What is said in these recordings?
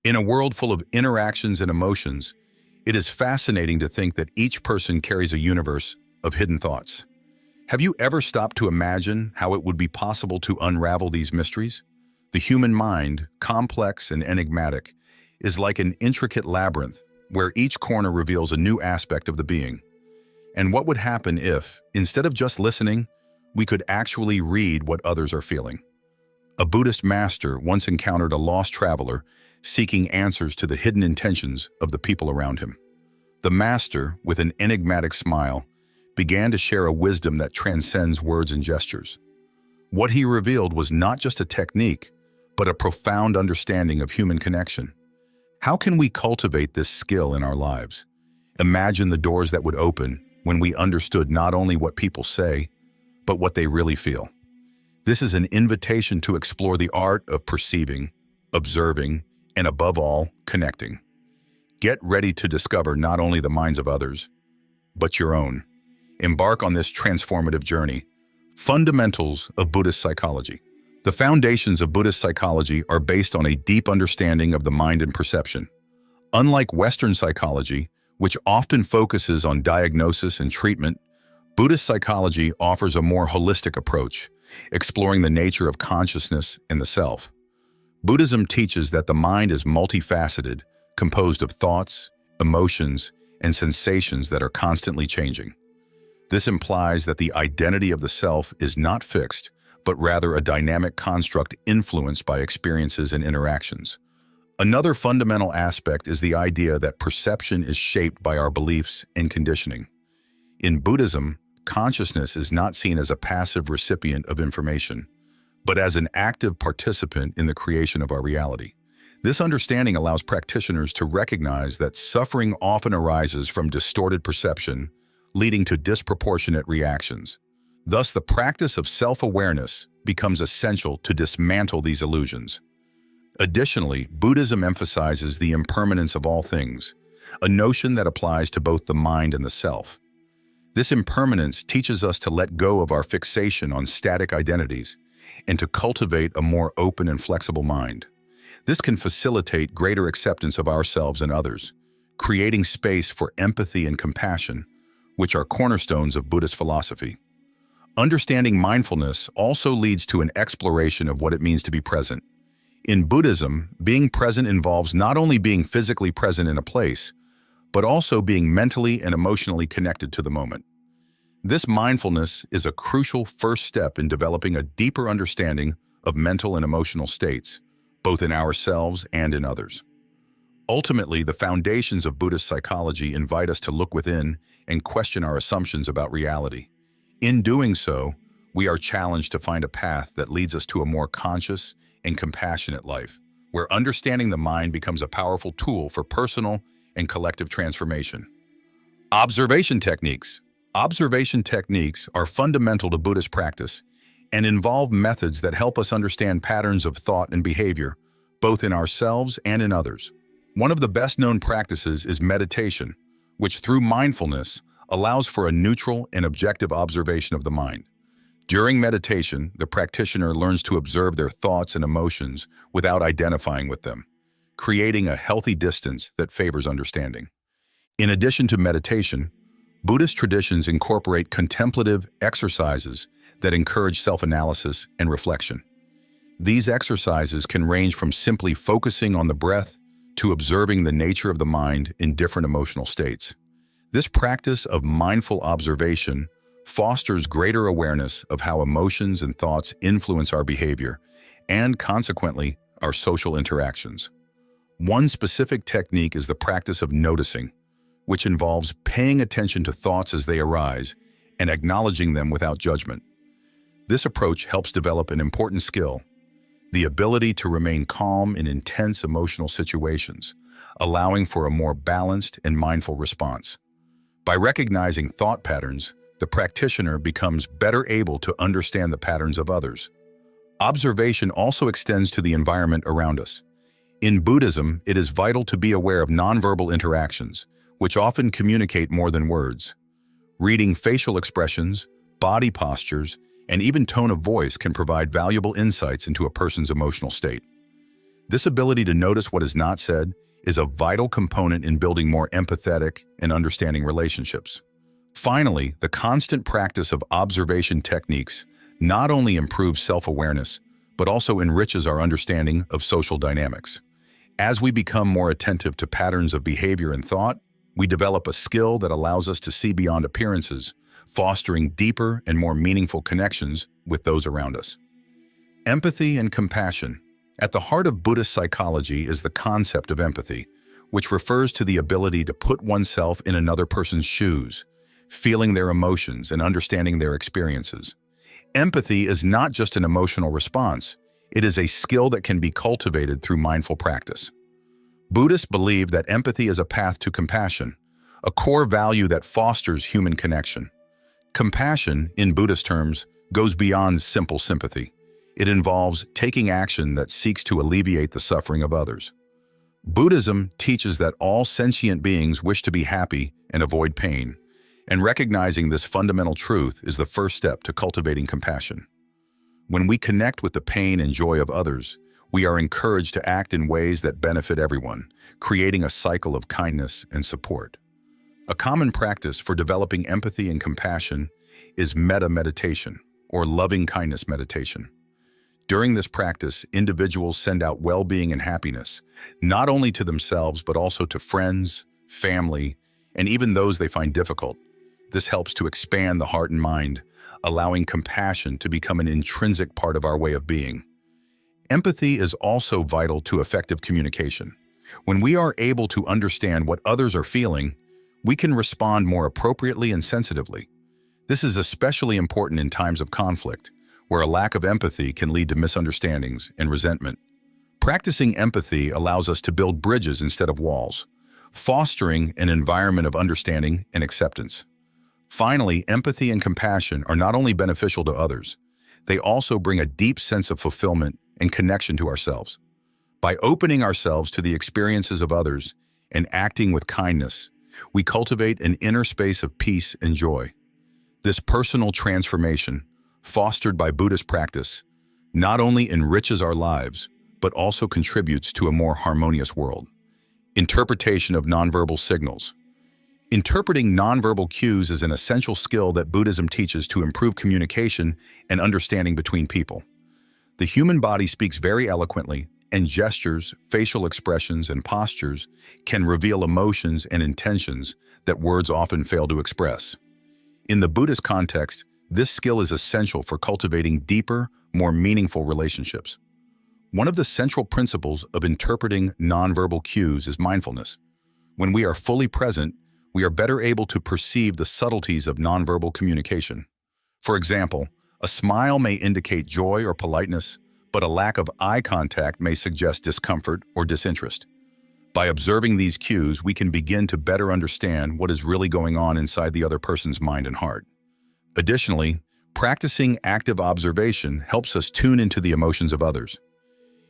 In a world full of interactions and emotions, it is fascinating to think that each person carries a universe of hidden thoughts. Have you ever stopped to imagine how it would be possible to unravel these mysteries? The human mind, complex and enigmatic, is like an intricate labyrinth where each corner reveals a new aspect of the being. And what would happen if, instead of just listening, we could actually read what others are feeling? A Buddhist master once encountered a lost traveler seeking answers to the hidden intentions of the people around him. The master, with an enigmatic smile, began to share a wisdom that transcends words and gestures. What he revealed was not just a technique, but a profound understanding of human connection. How can we cultivate this skill in our lives? Imagine the doors that would open when we understood not only what people say, but what they really feel. This is an invitation to explore the art of perceiving, observing, and above all, connecting. Get ready to discover not only the minds of others, but your own. Embark on this transformative journey. Fundamentals of Buddhist psychology. The foundations of Buddhist psychology are based on a deep understanding of the mind and perception. Unlike Western psychology, which often focuses on diagnosis and treatment, Buddhist psychology offers a more holistic approach, exploring the nature of consciousness and the self. Buddhism teaches that the mind is multifaceted, composed of thoughts, emotions, and sensations that are constantly changing. This implies that the identity of the self is not fixed, but rather a dynamic construct influenced by experiences and interactions. Another fundamental aspect is the idea that perception is shaped by our beliefs and conditioning. In Buddhism, consciousness is not seen as a passive recipient of information, but as an active participant in the creation of our reality. This understanding allows practitioners to recognize that suffering often arises from distorted perception, leading to disproportionate reactions. Thus, the practice of self-awareness becomes essential to dismantle these illusions. Additionally, Buddhism emphasizes the impermanence of all things, a notion that applies to both the mind and the self. This impermanence teaches us to let go of our fixation on static identities and to cultivate a more open and flexible mind. This can facilitate greater acceptance of ourselves and others, creating space for empathy and compassion, which are cornerstones of Buddhist philosophy. Understanding mindfulness also leads to an exploration of what it means to be present. In Buddhism, being present involves not only being physically present in a place, but also being mentally and emotionally connected to the moment. This mindfulness is a crucial first step in developing a deeper understanding of mental and emotional states, both in ourselves and in others. Ultimately, the foundations of Buddhist psychology invite us to look within and question our assumptions about reality. In doing so, we are challenged to find a path that leads us to a more conscious and compassionate life, where understanding the mind becomes a powerful tool for personal and collective transformation. Observation techniques. Observation techniques are fundamental to Buddhist practice and involve methods that help us understand patterns of thought and behavior, both in ourselves and in others. One of the best-known practices is meditation, which through mindfulness allows for a neutral and objective observation of the mind. During meditation, the practitioner learns to observe their thoughts and emotions without identifying with them, creating a healthy distance that favors understanding. In addition to meditation, Buddhist traditions incorporate contemplative exercises that encourage self-analysis and reflection. These exercises can range from simply focusing on the breath to observing the nature of the mind in different emotional states. This practice of mindful observation fosters greater awareness of how emotions and thoughts influence our behavior and, consequently, our social interactions. One specific technique is the practice of noticing, which involves paying attention to thoughts as they arise and acknowledging them without judgment. This approach helps develop an important skill, the ability to remain calm in intense emotional situations, allowing for a more balanced and mindful response. By recognizing thought patterns, the practitioner becomes better able to understand the patterns of others. Observation also extends to the environment around us. In Buddhism, it is vital to be aware of nonverbal interactions, which often communicate more than words. Reading facial expressions, body postures, and even tone of voice can provide valuable insights into a person's emotional state. This ability to notice what is not said is a vital component in building more empathetic and understanding relationships. Finally, the constant practice of observation techniques not only improves self-awareness, but also enriches our understanding of social dynamics. As we become more attentive to patterns of behavior and thought, we develop a skill that allows us to see beyond appearances, fostering deeper and more meaningful connections with those around us. Empathy and compassion. At the heart of Buddhist psychology is the concept of empathy, which refers to the ability to put oneself in another person's shoes, feeling their emotions and understanding their experiences. Empathy is not just an emotional response, it is a skill that can be cultivated through mindful practice. Buddhists believe that empathy is a path to compassion, a core value that fosters human connection. Compassion, in Buddhist terms, goes beyond simple sympathy. It involves taking action that seeks to alleviate the suffering of others. Buddhism teaches that all sentient beings wish to be happy and avoid pain, and recognizing this fundamental truth is the first step to cultivating compassion. When we connect with the pain and joy of others, we are encouraged to act in ways that benefit everyone, creating a cycle of kindness and support. A common practice for developing empathy and compassion is metta meditation, or loving kindness meditation. During this practice, individuals send out well-being and happiness, not only to themselves but also to friends, family, and even those they find difficult. This helps to expand the heart and mind, allowing compassion to become an intrinsic part of our way of being. Empathy is also vital to effective communication. When we are able to understand what others are feeling, we can respond more appropriately and sensitively. This is especially important in times of conflict, where a lack of empathy can lead to misunderstandings and resentment. Practicing empathy allows us to build bridges instead of walls, fostering an environment of understanding and acceptance. Finally, empathy and compassion are not only beneficial to others, they also bring a deep sense of fulfillment and connection to ourselves. By opening ourselves to the experiences of others and acting with kindness, we cultivate an inner space of peace and joy. This personal transformation, fostered by Buddhist practice, not only enriches our lives, but also contributes to a more harmonious world. Interpretation of nonverbal signals. Interpreting nonverbal cues is an essential skill that Buddhism teaches to improve communication and understanding between people. The human body speaks very eloquently, and gestures, facial expressions, and postures can reveal emotions and intentions that words often fail to express. In the Buddhist context, this skill is essential for cultivating deeper, more meaningful relationships. One of the central principles of interpreting nonverbal cues is mindfulness. When we are fully present, we are better able to perceive the subtleties of nonverbal communication. For example, a smile may indicate joy or politeness, but a lack of eye contact may suggest discomfort or disinterest. By observing these cues, we can begin to better understand what is really going on inside the other person's mind and heart. Additionally, practicing active observation helps us tune into the emotions of others.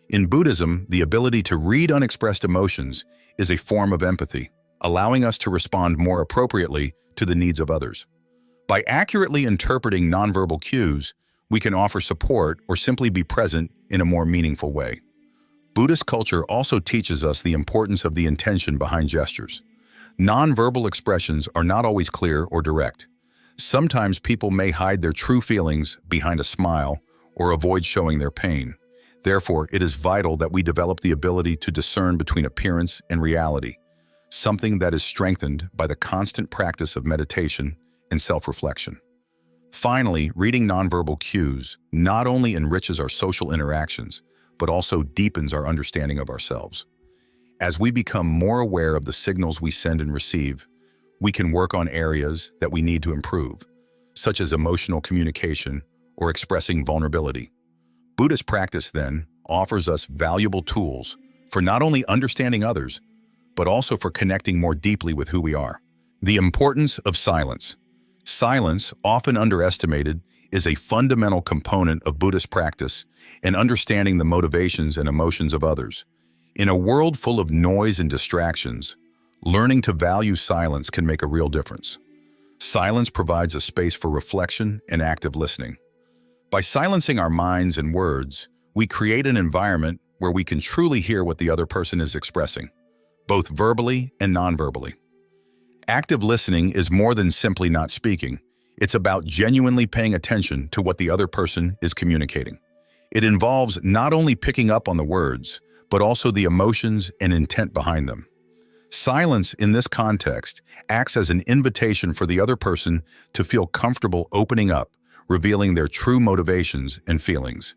In Buddhism, the ability to read unexpressed emotions is a form of empathy, allowing us to respond more appropriately to the needs of others. By accurately interpreting nonverbal cues, we can offer support or simply be present in a more meaningful way. Buddhist culture also teaches us the importance of the intention behind gestures. Nonverbal expressions are not always clear or direct. Sometimes people may hide their true feelings behind a smile or avoid showing their pain. Therefore, it is vital that we develop the ability to discern between appearance and reality, something that is strengthened by the constant practice of meditation and self-reflection. Finally, reading nonverbal cues not only enriches our social interactions, but also deepens our understanding of ourselves. As we become more aware of the signals we send and receive, we can work on areas that we need to improve, such as emotional communication or expressing vulnerability. Buddhist practice, then, offers us valuable tools for not only understanding others, but also for connecting more deeply with who we are. The importance of silence. Silence, often underestimated, is a fundamental component of Buddhist practice and understanding the motivations and emotions of others. In a world full of noise and distractions, learning to value silence can make a real difference. Silence provides a space for reflection and active listening. By silencing our minds and words, we create an environment where we can truly hear what the other person is expressing, both verbally and non-verbally. Active listening is more than simply not speaking. It's about genuinely paying attention to what the other person is communicating. It involves not only picking up on the words, but also the emotions and intent behind them. Silence in this context acts as an invitation for the other person to feel comfortable opening up, revealing their true motivations and feelings.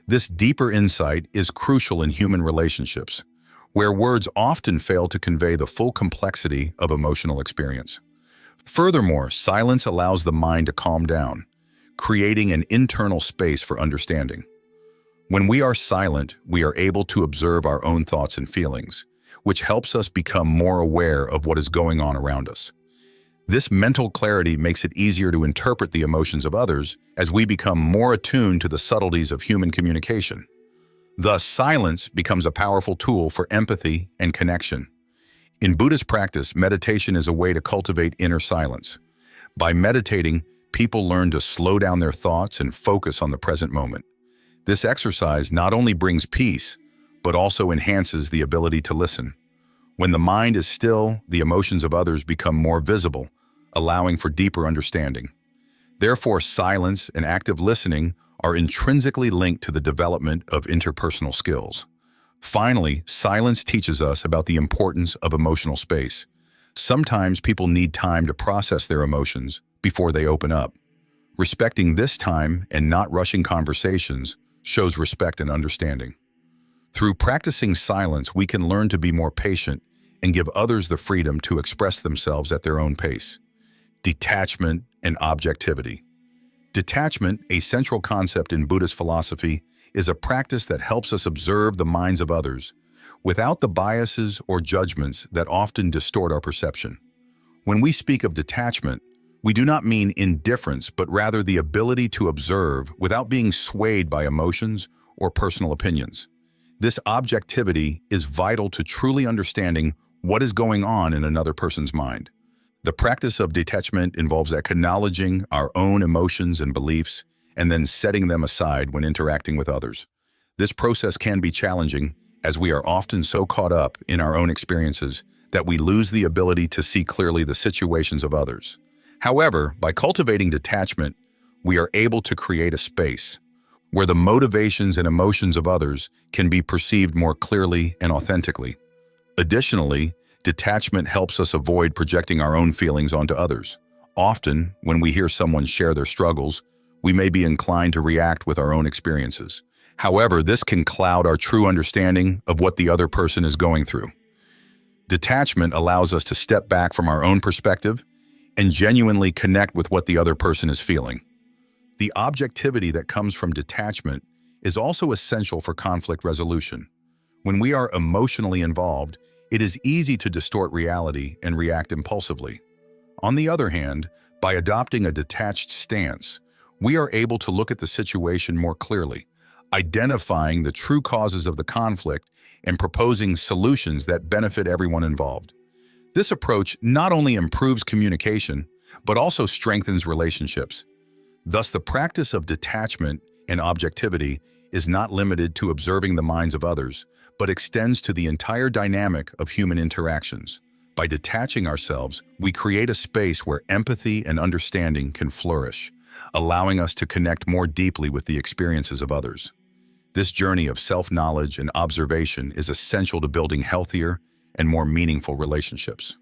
This deeper insight is crucial in human relationships, where words often fail to convey the full complexity of emotional experience. Furthermore, silence allows the mind to calm down, creating an internal space for understanding. When we are silent, we are able to observe our own thoughts and feelings, which helps us become more aware of what is going on around us. This mental clarity makes it easier to interpret the emotions of others as we become more attuned to the subtleties of human communication. Thus, silence becomes a powerful tool for empathy and connection. In Buddhist practice, meditation is a way to cultivate inner silence. By meditating, people learn to slow down their thoughts and focus on the present moment. This exercise not only brings peace, but also enhances the ability to listen. When the mind is still, the emotions of others become more visible, allowing for deeper understanding. Therefore, silence and active listening are intrinsically linked to the development of interpersonal skills. Finally, silence teaches us about the importance of emotional space. Sometimes people need time to process their emotions before they open up. Respecting this time and not rushing conversations shows respect and understanding. Through practicing silence, we can learn to be more patient and give others the freedom to express themselves at their own pace. Detachment and objectivity. Detachment, a central concept in Buddhist philosophy, is a practice that helps us observe the minds of others without the biases or judgments that often distort our perception. When we speak of detachment, we do not mean indifference, but rather the ability to observe without being swayed by emotions or personal opinions. This objectivity is vital to truly understanding what is going on in another person's mind. The practice of detachment involves acknowledging our own emotions and beliefs and then setting them aside when interacting with others. This process can be challenging, as we are often so caught up in our own experiences that we lose the ability to see clearly the situations of others. However, by cultivating detachment, we are able to create a space where the motivations and emotions of others can be perceived more clearly and authentically. Additionally, detachment helps us avoid projecting our own feelings onto others. Often, when we hear someone share their struggles, we may be inclined to react with our own experiences. However, this can cloud our true understanding of what the other person is going through. Detachment allows us to step back from our own perspective and genuinely connect with what the other person is feeling. The objectivity that comes from detachment is also essential for conflict resolution. When we are emotionally involved, it is easy to distort reality and react impulsively. On the other hand, by adopting a detached stance, we are able to look at the situation more clearly, identifying the true causes of the conflict and proposing solutions that benefit everyone involved. This approach not only improves communication, but also strengthens relationships. Thus, the practice of detachment and objectivity is not limited to observing the minds of others, but extends to the entire dynamic of human interactions. By detaching ourselves, we create a space where empathy and understanding can flourish, allowing us to connect more deeply with the experiences of others. This journey of self-knowledge and observation is essential to building healthier and more meaningful relationships.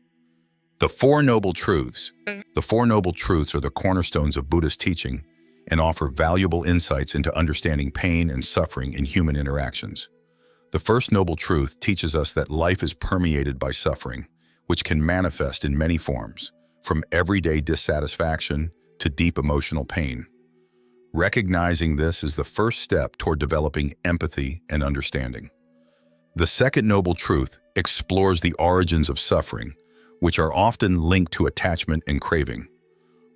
The Four Noble Truths. The Four Noble Truths are the cornerstones of Buddhist teaching and offer valuable insights into understanding pain and suffering in human interactions. The first noble truth teaches us that life is permeated by suffering, which can manifest in many forms, from everyday dissatisfaction to deep emotional pain. Recognizing this is the first step toward developing empathy and understanding. The second noble truth explores the origins of suffering, which are often linked to attachment and craving.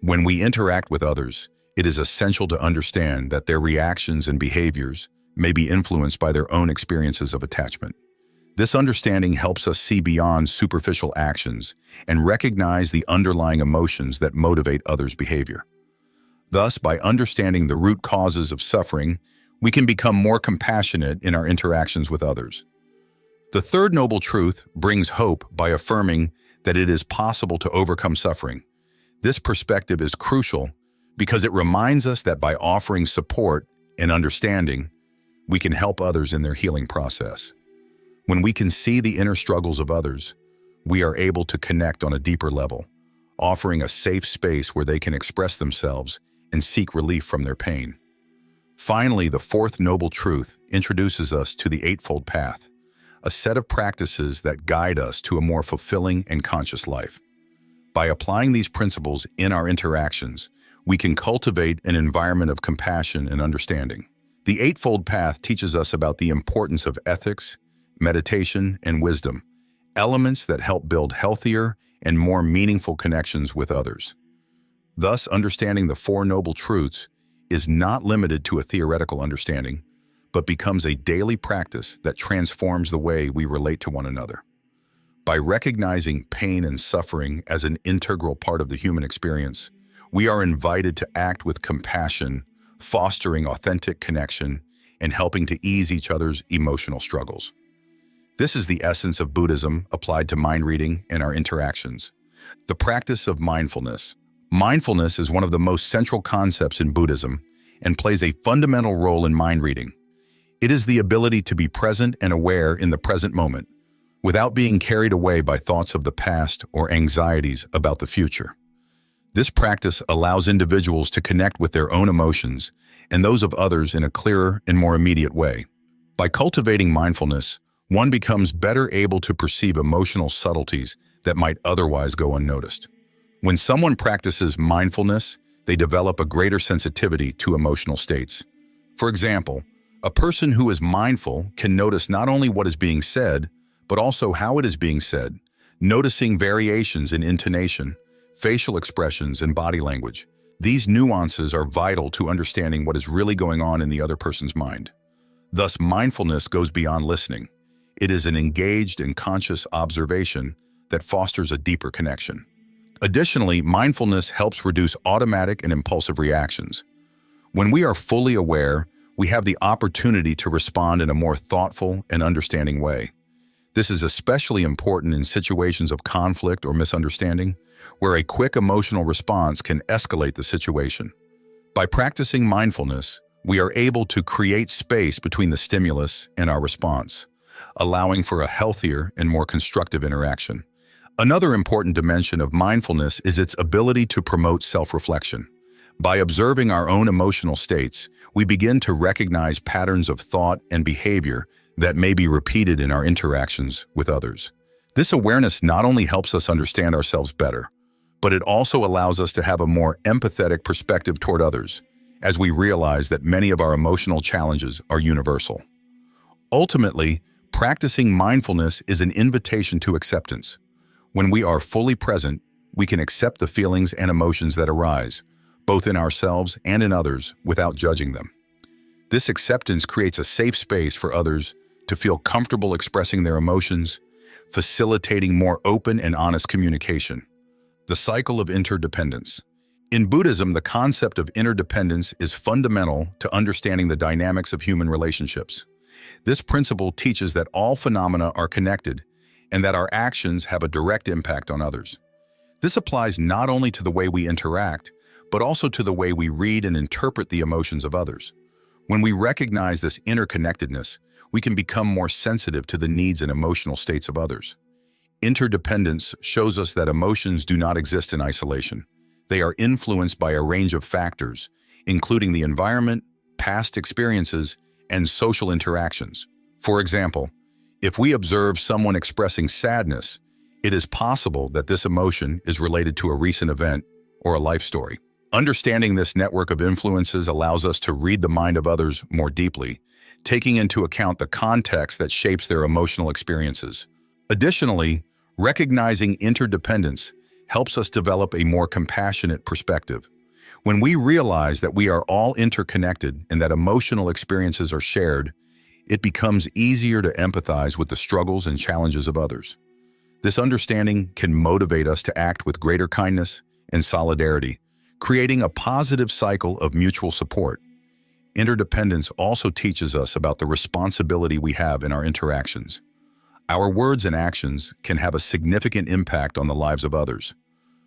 When we interact with others, it is essential to understand that their reactions and behaviors may be influenced by their own experiences of attachment. This understanding helps us see beyond superficial actions and recognize the underlying emotions that motivate others' behavior. Thus, by understanding the root causes of suffering, we can become more compassionate in our interactions with others. The third noble truth brings hope by affirming that it is possible to overcome suffering. This perspective is crucial because it reminds us that by offering support and understanding, we can help others in their healing process. When we can see the inner struggles of others, we are able to connect on a deeper level, offering a safe space where they can express themselves and seek relief from their pain. Finally, the fourth noble truth introduces us to the Eightfold Path, a set of practices that guide us to a more fulfilling and conscious life. By applying these principles in our interactions, we can cultivate an environment of compassion and understanding. The Eightfold Path teaches us about the importance of ethics, meditation, and wisdom, elements that help build healthier and more meaningful connections with others. Thus, understanding the Four Noble Truths is not limited to a theoretical understanding, but becomes a daily practice that transforms the way we relate to one another. By recognizing pain and suffering as an integral part of the human experience, we are invited to act with compassion, fostering authentic connection, and helping to ease each other's emotional struggles. This is the essence of Buddhism applied to mind reading and our interactions. The practice of mindfulness. Mindfulness is one of the most central concepts in Buddhism and plays a fundamental role in mind reading. It is the ability to be present and aware in the present moment, without being carried away by thoughts of the past or anxieties about the future. This practice allows individuals to connect with their own emotions and those of others in a clearer and more immediate way. By cultivating mindfulness, one becomes better able to perceive emotional subtleties that might otherwise go unnoticed. When someone practices mindfulness, they develop a greater sensitivity to emotional states. For example, a person who is mindful can notice not only what is being said, but also how it is being said, noticing variations in intonation, facial expressions, and body language. These nuances are vital to understanding what is really going on in the other person's mind. Thus, mindfulness goes beyond listening. It is an engaged and conscious observation that fosters a deeper connection. Additionally, mindfulness helps reduce automatic and impulsive reactions. When we are fully aware, we have the opportunity to respond in a more thoughtful and understanding way. This is especially important in situations of conflict or misunderstanding, where a quick emotional response can escalate the situation. By practicing mindfulness, we are able to create space between the stimulus and our response, allowing for a healthier and more constructive interaction. Another important dimension of mindfulness is its ability to promote self-reflection. By observing our own emotional states, we begin to recognize patterns of thought and behavior that may be repeated in our interactions with others. This awareness not only helps us understand ourselves better, but it also allows us to have a more empathetic perspective toward others, as we realize that many of our emotional challenges are universal. Ultimately, practicing mindfulness is an invitation to acceptance. When we are fully present, we can accept the feelings and emotions that arise, both in ourselves and in others, without judging them. This acceptance creates a safe space for others to feel comfortable expressing their emotions, facilitating more open and honest communication. The cycle of interdependence. In Buddhism, the concept of interdependence is fundamental to understanding the dynamics of human relationships. This principle teaches that all phenomena are connected and that our actions have a direct impact on others. This applies not only to the way we interact, but also to the way we read and interpret the emotions of others. When we recognize this interconnectedness, we can become more sensitive to the needs and emotional states of others. Interdependence shows us that emotions do not exist in isolation. They are influenced by a range of factors, including the environment, past experiences, and social interactions. For example, if we observe someone expressing sadness, it is possible that this emotion is related to a recent event or a life story. Understanding this network of influences allows us to read the mind of others more deeply, taking into account the context that shapes their emotional experiences. Additionally, recognizing interdependence helps us develop a more compassionate perspective. When we realize that we are all interconnected and that emotional experiences are shared, it becomes easier to empathize with the struggles and challenges of others. This understanding can motivate us to act with greater kindness and solidarity, creating a positive cycle of mutual support. interdependence also teaches us about the responsibility we have in our interactions. Our words and actions can have a significant impact on the lives of others.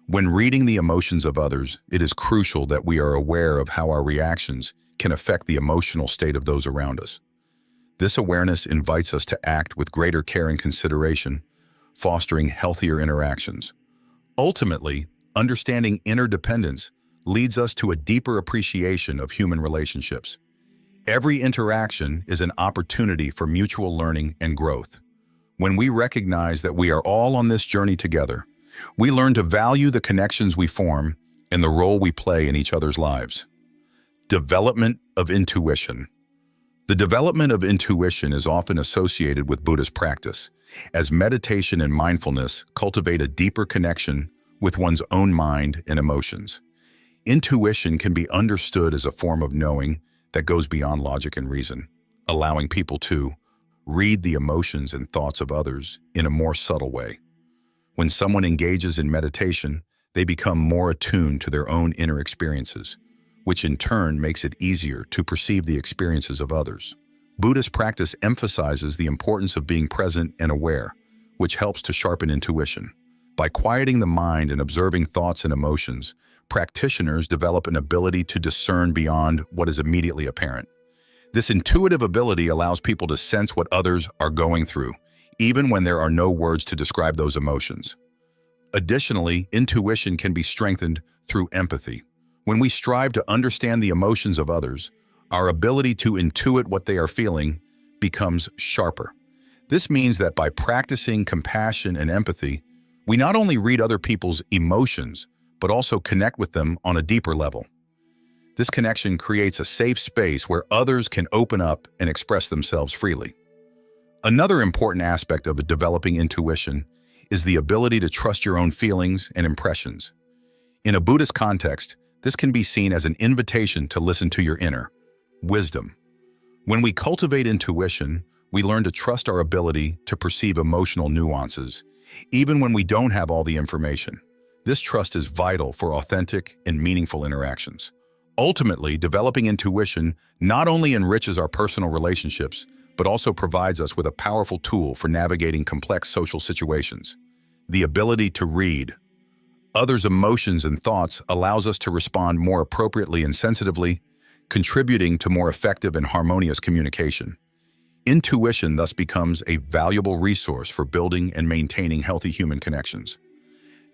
When reading the emotions of others, it is crucial that we are aware of how our reactions can affect the emotional state of those around us. This awareness invites us to act with greater care and consideration, fostering healthier interactions. Ultimately, understanding interdependence leads us to a deeper appreciation of human relationships. Every interaction is an opportunity for mutual learning and growth. When we recognize that we are all on this journey together, we learn to value the connections we form and the role we play in each other's lives. Development of intuition. The development of intuition is often associated with Buddhist practice, as meditation and mindfulness cultivate a deeper connection with one's own mind and emotions. Intuition can be understood as a form of knowing that goes beyond logic and reason, allowing people to read the emotions and thoughts of others in a more subtle way. When someone engages in meditation, they become more attuned to their own inner experiences, which in turn makes it easier to perceive the experiences of others. Buddhist practice emphasizes the importance of being present and aware, which helps to sharpen intuition. By quieting the mind and observing thoughts and emotions, practitioners develop an ability to discern beyond what is immediately apparent. This intuitive ability allows people to sense what others are going through, even when there are no words to describe those emotions. Additionally, intuition can be strengthened through empathy. When we strive to understand the emotions of others, our ability to intuit what they are feeling becomes sharper. This means that by practicing compassion and empathy, we not only read other people's emotions, but also connect with them on a deeper level. This connection creates a safe space where others can open up and express themselves freely. Another important aspect of developing intuition is the ability to trust your own feelings and impressions. In a Buddhist context, this can be seen as an invitation to listen to your inner wisdom. When we cultivate intuition, we learn to trust our ability to perceive emotional nuances, even when we don't have all the information. This trust is vital for authentic and meaningful interactions. Ultimately, developing intuition not only enriches our personal relationships, but also provides us with a powerful tool for navigating complex social situations. The ability to read others' emotions and thoughts allows us to respond more appropriately and sensitively, contributing to more effective and harmonious communication. Intuition thus becomes a valuable resource for building and maintaining healthy human connections.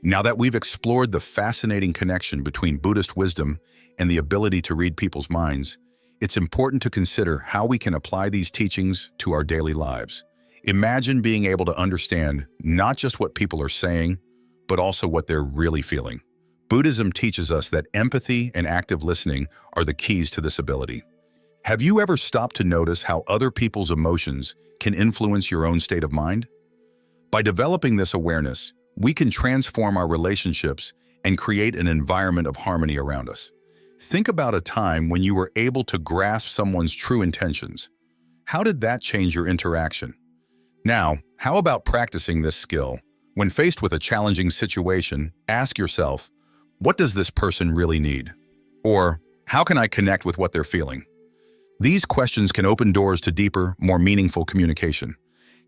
Now that we've explored the fascinating connection between Buddhist wisdom and the ability to read people's minds, it's important to consider how we can apply these teachings to our daily lives. Imagine being able to understand not just what people are saying, but also what they're really feeling. Buddhism teaches us that empathy and active listening are the keys to this ability. Have you ever stopped to notice how other people's emotions can influence your own state of mind? By developing this awareness, we can transform our relationships and create an environment of harmony around us. Think about a time when you were able to grasp someone's true intentions. How did that change your interaction? Now, how about practicing this skill? When faced with a challenging situation, ask yourself, what does this person really need? Or, how can I connect with what they're feeling? These questions can open doors to deeper, more meaningful communication.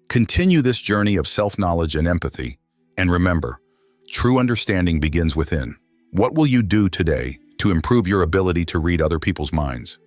Continue this journey of self-knowledge and empathy. And remember, true understanding begins within. What will you do today to improve your ability to read other people's minds?